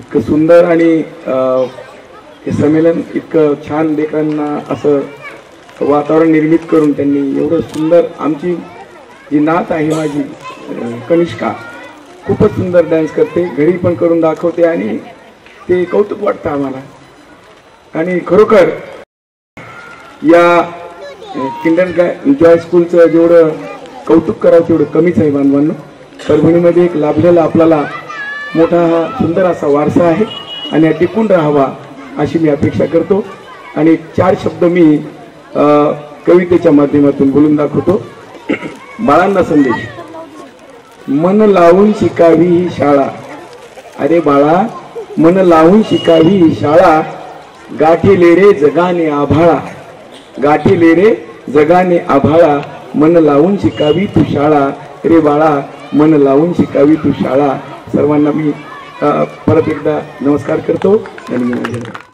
इतकं सुंदर आणि हे संमेलन इतकं छान लेकरांना असं वातावरण निर्मित करून त्यांनी एवढं सुंदर आमची जी नात आहे माझी कनिष्का खूपच सुंदर डान्स करते, घरी पण करून दाखवते आणि ते कौतुक वाटतं आम्हाला. आणि खरोखर या किंडर जॉय स्कूलचं जेवढं कौतुक करावं तेवढं कमीच आहे बांधवांनो. परभणीमध्ये एक लाभलेला आपल्याला मोठा हा सुंदर असा वारसा आहे आणि हा टिकून राहावा अशी मी अपेक्षा करतो. आणि 4 शब्द मी कवितेच्या माध्यमातून बोलून दाखवतो. बाळांना संदेश. मन लावून शिकावी ही शाळा, अरे बाळा मन लावून शिकावी ही शाळा, गाठीले रे जगाने आभाळा, गाठीले रे जगाने आभाळा, मन लावून शिकावी तू शाळा, रे बाळा मन लावून शिकावी तू शाळा. सर्वांना मी परत एकदा नमस्कार करतो. धन्यवाद.